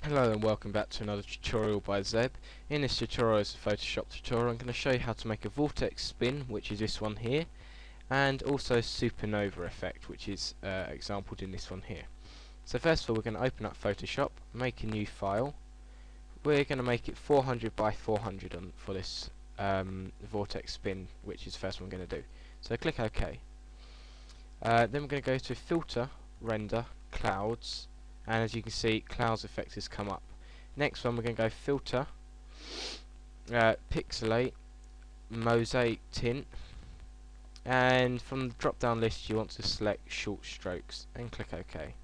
Hello and welcome back to another tutorial by Zeb. In this tutorial is a Photoshop tutorial. I'm going to show you how to make a vortex spin, which is this one here, and also supernova effect, which is exampled in this one here. So first of all, we're going to open up Photoshop, make a new file. We're going to make it 400 by 400 for this vortex spin, which is the first one we're going to do. So click OK. Then we're going to go to Filter, Render, Clouds. And as you can see, clouds effect has come up. Next one, we're going to go filter, pixelate, mosaic tint, and from the drop down list you want to select short strokes and click OK.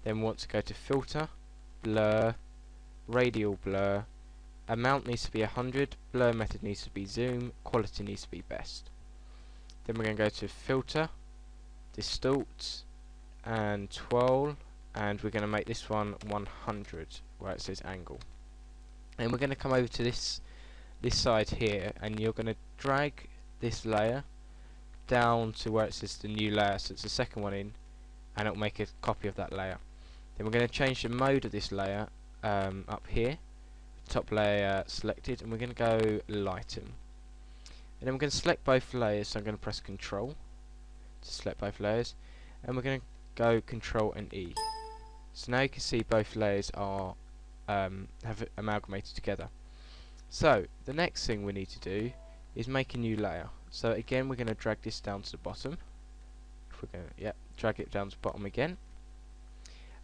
Then we want to go to filter, blur, radial blur, amount needs to be 100, blur method needs to be zoom, quality needs to be best. Then we're going to go to filter, distort, and twirl. And we're going to make this one 100 where it says angle, and we're going to come over to this side here, and you're going to drag this layer down to where it says the new layer, so it's the second one in, and it'll make a copy of that layer. Then we're going to change the mode of this layer up here, top layer selected, and we're going to go lighten, and then we're going to select both layers. So I'm going to press Control to select both layers, and we're going to go Control and E. So now you can see both layers are have amalgamated together. So the next thing we need to do is make a new layer. So again, we're going to drag this down to the bottom. If we're going to, drag it down to the bottom again.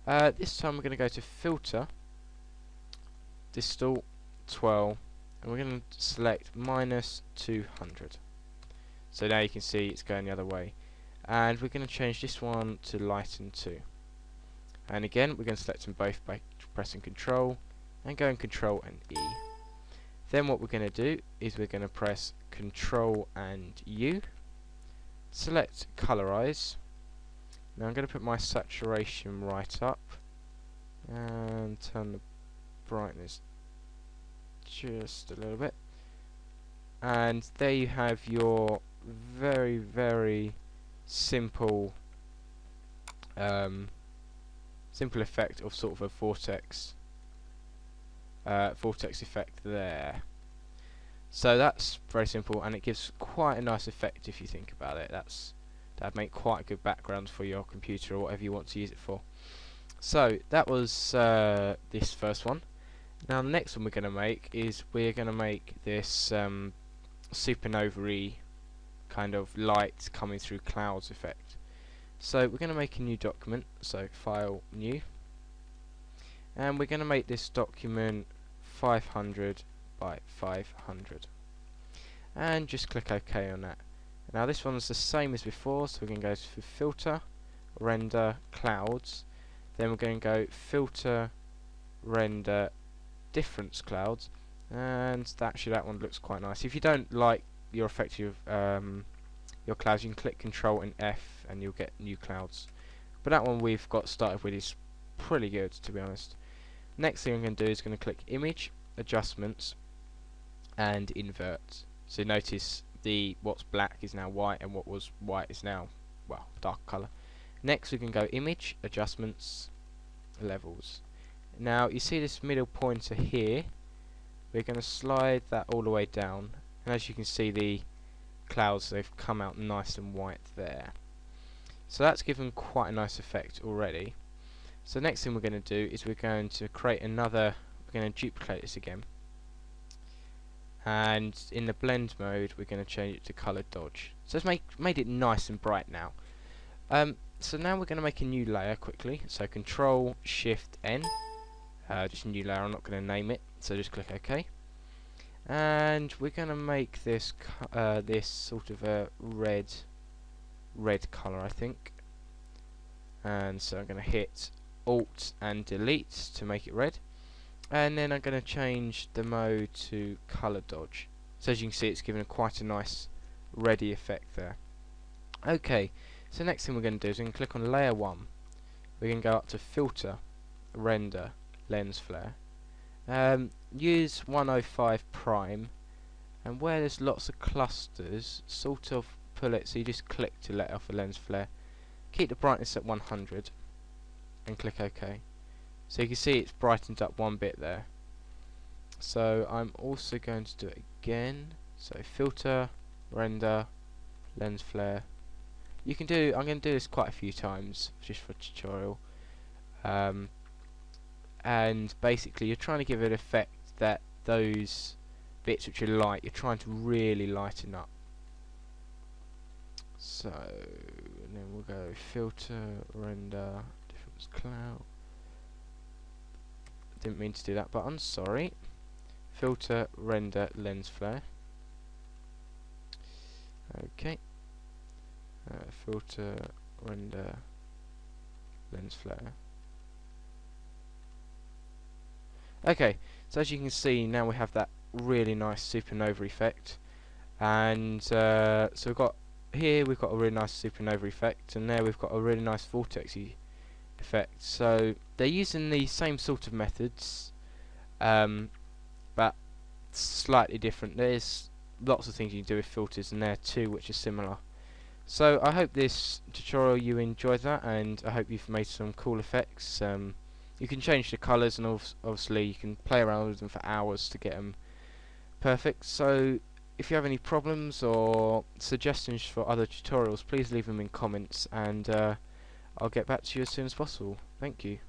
This time we're going to go to Filter, Distort, Twirl, and we're going to select -200. So now you can see it's going the other way. And we're going to change this one to lighten 2. And again, we're going to select them both by pressing Control and going Control and E. Then what we're going to do is we're going to press Control and U, select Colorize. Now I'm going to put my saturation right up and turn the brightness just a little bit. And there you have your very, very simple simple effect of sort of a vortex effect there. So that's very simple, and it gives quite a nice effect if you think about it. That'd make quite a good background for your computer or whatever you want to use it for. So that was this first one. Now the next one we're going to make is we're going to make this supernova-y kind of light coming through clouds effect. So we're going to make a new document, so File, New, and we're going to make this document 500 by 500, and just click OK on that. Now this one's the same as before, so we're going to go to Filter, Render, Clouds, then we're going to go Filter, Render, Difference Clouds, and that one looks quite nice. If you don't like your effect your clouds, you can click Control and F and you'll get new clouds. But that one we've got started with is pretty good, to be honest. Next thing I'm going to do is going to click Image, Adjustments, and Invert. So notice what's black is now white, and what was white is now, well, dark colour. Next we can go Image, Adjustments, Levels. Now you see this middle pointer here, we're going to slide that all the way down, and as you can see the clouds, they've come out nice and white there. So that's given quite a nice effect already. So next thing we're going to do is we're going to create another, we're going to duplicate this again, and in the blend mode we're going to change it to color dodge. So it's made it nice and bright now. So now we're going to make a new layer quickly, so Control Shift N, just a new layer. I'm not going to name it, so just click OK. And we're going to make this this sort of a red colour, I think. And so I'm going to hit Alt and Delete to make it red. And then I'm going to change the mode to Colour Dodge. So as you can see, it's given quite a nice reddy effect there. Okay, so next thing we're going to do is we're going to click on Layer 1. We're going to go up to Filter, Render, Lens Flare. Use 105 prime, and where there's lots of clusters, sort of pull it so you just click to let off a lens flare. Keep the brightness at 100 and click OK. So you can see it's brightened up one bit there. So I'm also going to do it again. So filter, render, lens flare. I'm going to do this quite a few times just for a tutorial. And basically you're trying to give it an effect that those bits which are light, you're trying to really lighten up. So and then we'll go filter, render, difference cloud. Didn't mean to do that, but I'm sorry. Filter, render, lens flare. Okay. Filter, render, lens flare. Okay, so as you can see now we have that really nice supernova effect, and so we've got a really nice supernova effect, and there we've got a really nice vortex effect. So they're using the same sort of methods, but slightly different. There's lots of things you can do with filters, and there are two which are similar. So I hope this tutorial you enjoyed that, and I hope you've made some cool effects. You can change the colours, and obviously you can play around with them for hours to get them perfect. So if you have any problems or suggestions for other tutorials, please leave them in comments, and I'll get back to you as soon as possible. Thank you.